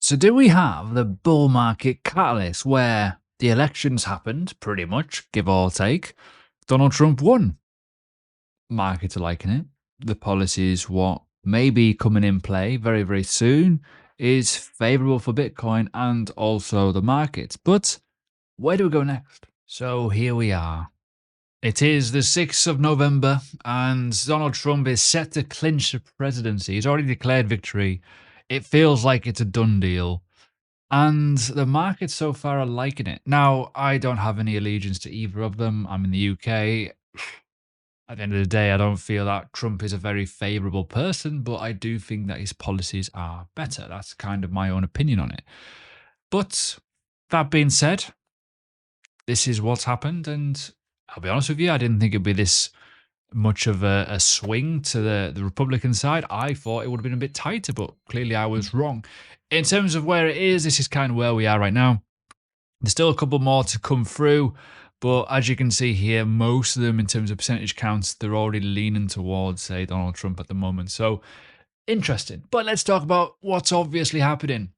So, do we have the bull market catalyst where the elections happened, pretty much, give or take? Donald Trump won. Markets are liking it. The policies, what may be coming in play very, very soon, is favorable for Bitcoin and also the markets. But where do we go next? So, here we are. It is the 6th of November, and Donald Trump is set to clinch the presidency. He's already declared victory. It feels like it's a done deal. And the markets so far are liking it. Now, I don't have any allegiance to either of them. I'm in the UK. At the end of the day, I don't feel that Trump is a very favorable person, but I do think that his policies are better. That's kind of my own opinion on it. But that being said, this is what's happened. And I'll be honest with you, I didn't think it'd be this much of a swing to the Republican side. I thought it would have been a bit tighter, but clearly I was wrong. In terms of where it is, this is kind of where we are right now. There's still a couple more to come through, but as you can see here, most of them in terms of percentage counts, they're already leaning towards, say, Donald Trump at the moment. So interesting. But let's talk about what's obviously happening.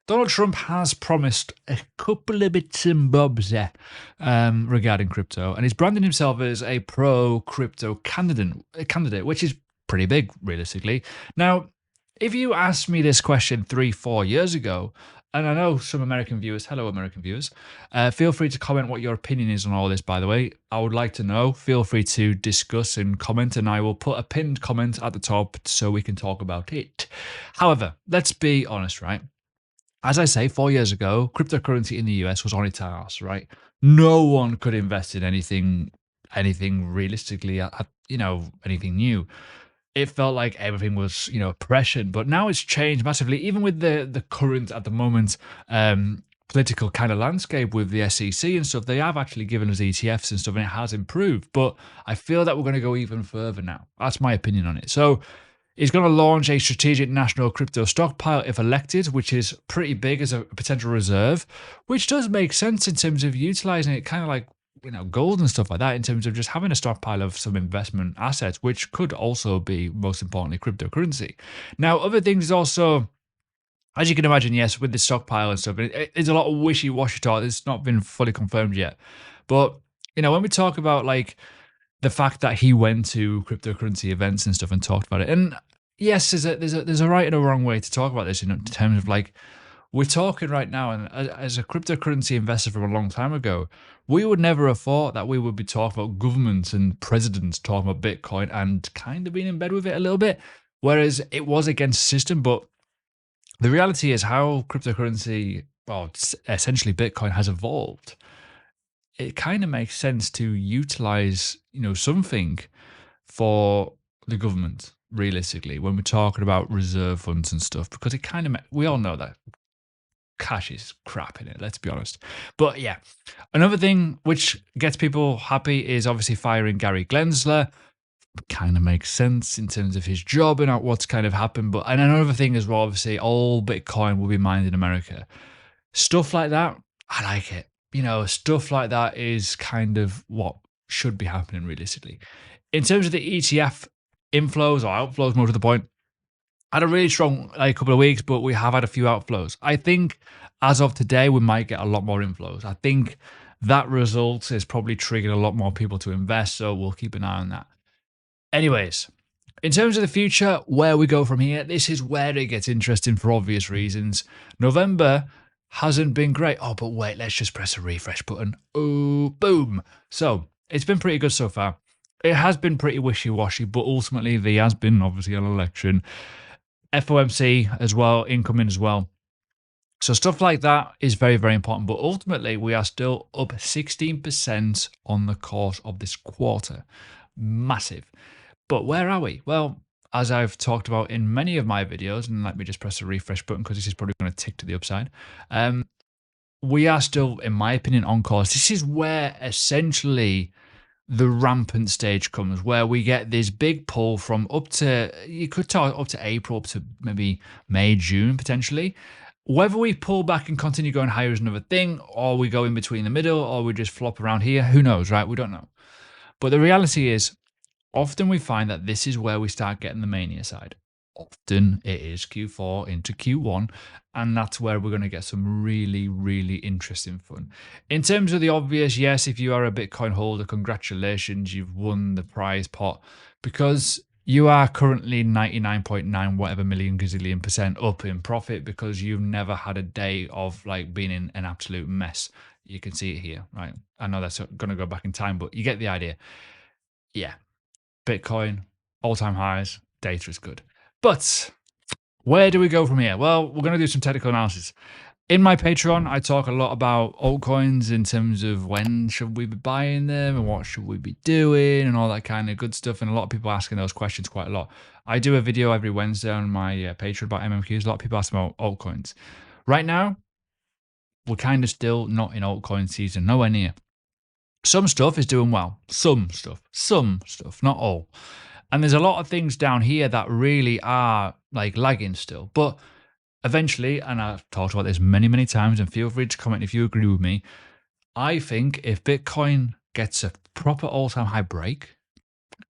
Donald Trump has promised a couple of bits and bobs there regarding crypto, and he's branding himself as a pro-crypto candidate, which is pretty big, realistically. Now, if you asked me this question 3-4 years ago, and I know some American viewers, hello American viewers, feel free to comment what your opinion is on all this, by the way. I would like to know. Feel free to discuss and comment, and I will put a pinned comment at the top so we can talk about it. However, let's be honest, right? As I say, 4 years ago, cryptocurrency in the US was on its ass, right? No one could invest in anything realistically, anything new. It felt like everything was, pressured, but now it's changed massively. Even with the current, at the moment, political kind of landscape with the SEC and stuff, they have actually given us ETFs and stuff, and it has improved. But I feel that we're going to go even further now. That's my opinion on it. So he's going to launch a strategic national crypto stockpile if elected, which is pretty big as a potential reserve, which does make sense in terms of utilizing it kind of like, gold and stuff like that, in terms of just having a stockpile of some investment assets, which could also be, most importantly, cryptocurrency. Now, other things is also, as you can imagine, yes, with the stockpile and stuff, it's a lot of wishy-washy talk. It's not been fully confirmed yet. But, when we talk about like the fact that he went to cryptocurrency events and stuff and talked about it, and yes, there's a right and a wrong way to talk about this, in terms of like, we're talking right now, and as a cryptocurrency investor from a long time ago, we would never have thought that we would be talking about governments and presidents talking about Bitcoin and kind of being in bed with it a little bit, whereas it was against the system. But the reality is how cryptocurrency, well, essentially Bitcoin, has evolved. It kind of makes sense to utilize, something for the government, realistically, when we're talking about reserve funds and stuff, because it kind of, we all know that cash is crap in it, let's be honest. But yeah, another thing which gets people happy is obviously firing Gary Gensler. Kind of makes sense in terms of his job and what's kind of happened. But and another thing as well, obviously, all Bitcoin will be mined in America. Stuff like that, I like it. Stuff like that is kind of what should be happening realistically. In terms of the ETF inflows or outflows, more to the point, I had a really strong couple of weeks, but we have had a few outflows. I think as of today, we might get a lot more inflows. I think that result is probably triggering a lot more people to invest, so we'll keep an eye on that. Anyways, in terms of the future, where we go from here, this is where it gets interesting for obvious reasons. November hasn't been great. Oh, but wait, let's just press a refresh button. Oh, boom. So it's been pretty good so far. It has been pretty wishy-washy, but ultimately there has been obviously an election. FOMC as well, incoming as well. So stuff like that is very, very important. But ultimately, we are still up 16% on the course of this quarter. Massive. But where are we? Well, as I've talked about in many of my videos, and let me just press the refresh button because this is probably going to tick to the upside. We are still, in my opinion, on course. This is where essentially the rampant stage comes, where we get this big pull from up to, you could talk up to April, up to maybe May, June, potentially. Whether we pull back and continue going higher is another thing, or we go in between the middle, or we just flop around here. Who knows, right? We don't know. But the reality is, often we find that this is where we start getting the mania side. often it is Q4 into Q1, and that's where we're going to get some really, really interesting fun. In terms of the obvious, yes, if you are a Bitcoin holder, congratulations, you've won the prize pot because you are currently 99.9 whatever million gazillion percent up in profit because you've never had a day of like being in an absolute mess. You can see it here, right? I know that's going to go back in time, but you get the idea. Yeah, Bitcoin, all-time highs, data is good. But where do we go from here? Well, we're going to do some technical analysis. In my Patreon, I talk a lot about altcoins in terms of when should we be buying them and what should we be doing and all that kind of good stuff. And a lot of people asking those questions quite a lot. I do a video every Wednesday on my Patreon about MMQs. A lot of people ask about altcoins. Right now, we're kind of still not in altcoin season, nowhere near. Some stuff is doing well. Some stuff, not all. And there's a lot of things down here that really are like lagging still. But eventually, and I've talked about this many, many times, and feel free to comment if you agree with me, I think if Bitcoin gets a proper all-time high break,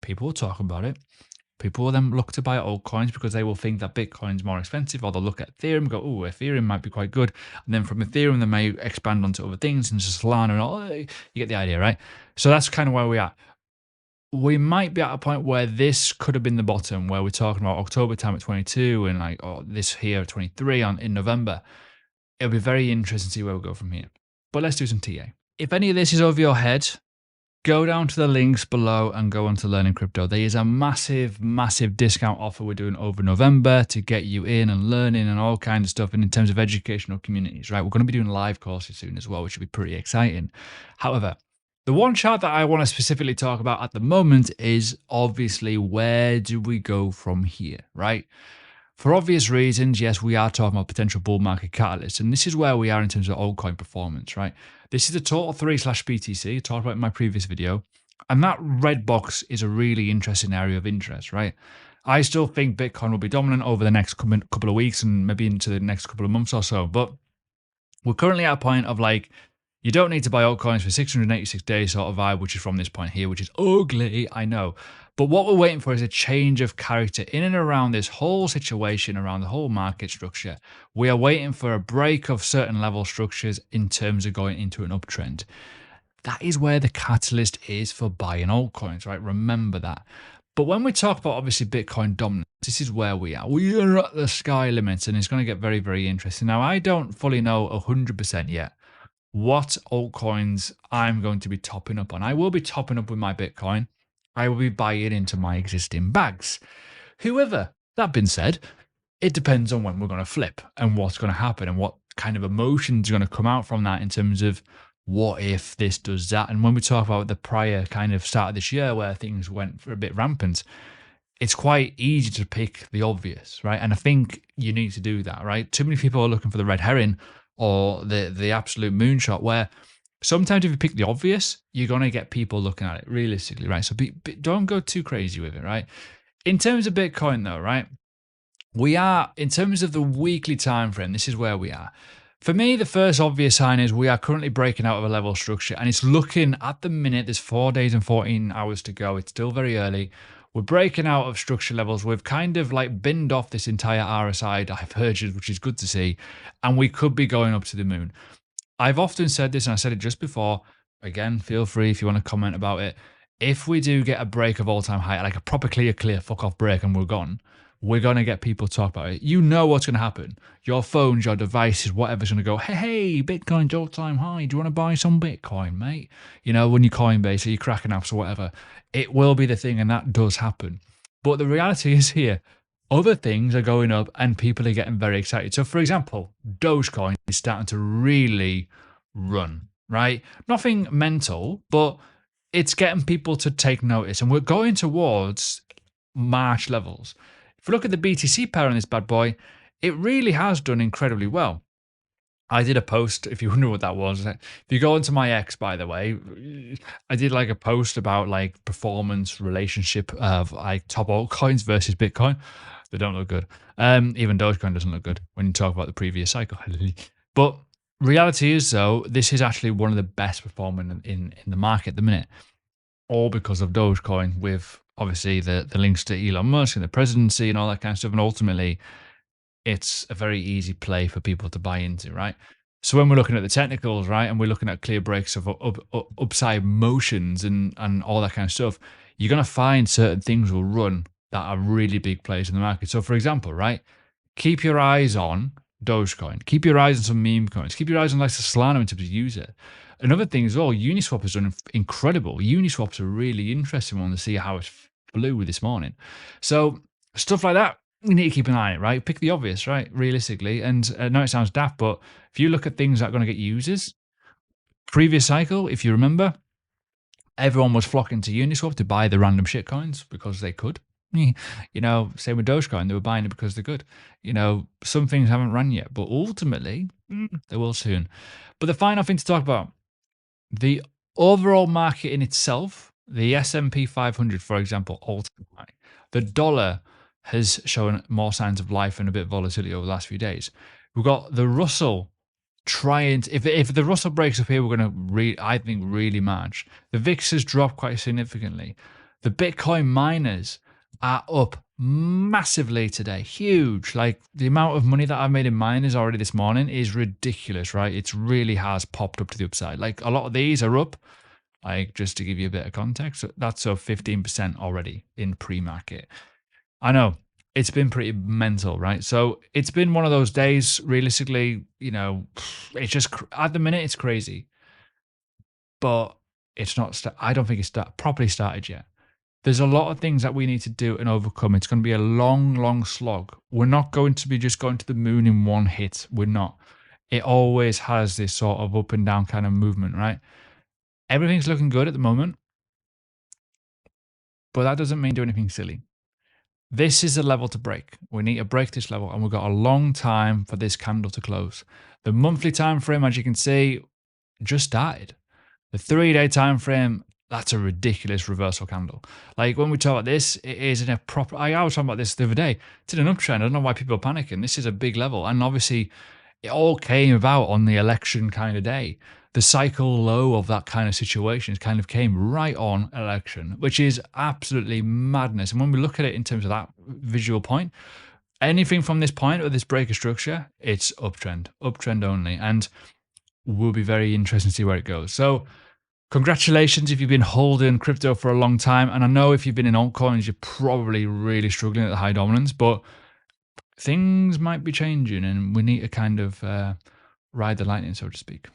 people will talk about it. People will then look to buy altcoins because they will think that Bitcoin's more expensive, or they'll look at Ethereum and go, oh, Ethereum might be quite good. And then from Ethereum, they may expand onto other things and just Solana and all. You get the idea, right? So that's kind of where we are. We might be at a point where this could have been the bottom, where we're talking about October time at 22 and like this here at 23 in November. It'll be very interesting to see where we go from here. But let's do some TA. If any of this is over your head, go down to the links below and go on to Learning Crypto. There is a massive, massive discount offer we're doing over November to get you in and learning and all kinds of stuff. And in terms of educational communities, right? We're going to be doing live courses soon as well, which will be pretty exciting. However, the one chart that I want to specifically talk about at the moment is obviously where do we go from here, right? For obvious reasons, yes, we are talking about potential bull market catalysts, and this is where we are in terms of altcoin performance, right? This is the total 3/BTC, I talked about in my previous video, and that red box is a really interesting area of interest, right? I still think Bitcoin will be dominant over the next couple of weeks and maybe into the next couple of months or so, but we're currently at a point of like, you don't need to buy altcoins for 686 days sort of vibe, which is from this point here, which is ugly, I know. But what we're waiting for is a change of character in and around this whole situation, around the whole market structure. We are waiting for a break of certain level structures in terms of going into an uptrend. That is where the catalyst is for buying altcoins, right? Remember that. But when we talk about obviously Bitcoin dominance, this is where we are. We are at the sky limits, and it's going to get very, very interesting. Now, I don't fully know 100% yet what altcoins I'm going to be topping up on. I will be topping up with my Bitcoin. I will be buying into my existing bags. However, that being said, it depends on when we're going to flip and what's going to happen and what kind of emotions are going to come out from that in terms of what if this does that. And when we talk about the prior kind of start of this year where things went for a bit rampant, it's quite easy to pick the obvious, right? And I think you need to do that, right? Too many people are looking for the red herring or the absolute moonshot, where sometimes if you pick the obvious, you're going to get people looking at it realistically, right? So don't go too crazy with it, right? In terms of Bitcoin though, right? We are, in terms of the weekly time frame, this is where we are. For me, the first obvious sign is we are currently breaking out of a level structure, and it's looking at the minute, there's 4 days and 14 hours to go. It's still very early. We're breaking out of structure levels. We've kind of like binned off this entire RSI divergence, which is good to see. And we could be going up to the moon. I've often said this, and I said it just before. Again, feel free if you want to comment about it. If we do get a break of all-time high, like a proper clear fuck off break and we're gone, we're going to get people talk about it. You know what's going to happen. Your phones, your devices, whatever's going to go, hey, Bitcoin's all-time high. Do you want to buy some Bitcoin, mate? You know, when you Coinbase or your Kraken apps or whatever, it will be the thing, and that does happen. But the reality is here, other things are going up and people are getting very excited. So, for example, Dogecoin is starting to really run, right? Nothing mental, but it's getting people to take notice. And we're going towards March levels. If we look at the BTC pair on this bad boy, it really has done incredibly well. I did a post, if you wonder what that was. If you go into my X, by the way, I did like a post about like performance relationship of like top altcoins versus Bitcoin. They don't look good. Even Dogecoin doesn't look good when you talk about the previous cycle. But reality is, though, this is actually one of the best performing in the market at the minute, all because of Dogecoin with obviously the links to Elon Musk and the presidency and all that kind of stuff. And ultimately, it's a very easy play for people to buy into, right? So when we're looking at the technicals, right, and we're looking at clear breaks of upside motions and all that kind of stuff, you're going to find certain things will run that are really big plays in the market. So for example, right, keep your eyes on Dogecoin. Keep your eyes on some meme coins. Keep your eyes on like Solana in terms of user. Another thing as well, Uniswap has done incredible. Uniswap's a really interesting one to see how it flew this morning. So stuff like that, we need to keep an eye on it, right? Pick the obvious, right? Realistically. And I know it sounds daft, but if you look at things that are going to get users, previous cycle, if you remember, everyone was flocking to Uniswap to buy the random shit coins because they could. You know, same with Dogecoin, they were buying it because they're good. You know, some things haven't run yet, but ultimately, they will soon. But the final thing to talk about, the overall market in itself, the S&P 500, for example, ultimately, the dollar has shown more signs of life and a bit of volatility over the last few days. We've got the Russell trying to, if the Russell breaks up here, we're going to, I think, really match. The VIX has dropped quite significantly. The Bitcoin miners are up massively today, huge. Like the amount of money that I've made in miners already this morning is ridiculous, right? It really has popped up to the upside. Like a lot of these are up, like just to give you a bit of context, that's up 15% already in pre-market. I know it's been pretty mental, right? So it's been one of those days, realistically, you know, it's just at the minute it's crazy, but it's not, I don't think it's properly started yet. There's a lot of things that we need to do and overcome. It's going to be a long, long slog. We're not going to be just going to the moon in one hit. We're not. It always has this sort of up and down kind of movement, right? Everything's looking good at the moment, but that doesn't mean do anything silly. This is a level to break. We need to break this level, and we've got a long time for this candle to close. The monthly time frame, as you can see, just started. The 3-day time frame, that's a ridiculous reversal candle. Like when we talk about this, it is in a proper. I was talking about this the other day. It's in an uptrend. I don't know why people are panicking. This is a big level, and obviously, it all came about on the election kind of day. The cycle low of that kind of situation kind of came right on election, which is absolutely madness. And when we look at it in terms of that visual point, anything from this point or this breaker structure, it's uptrend only. And will be very interesting to see where it goes. So congratulations if you've been holding crypto for a long time. And I know if you've been in altcoins, you're probably really struggling at the high dominance, but things might be changing and we need to kind of ride the lightning, so to speak.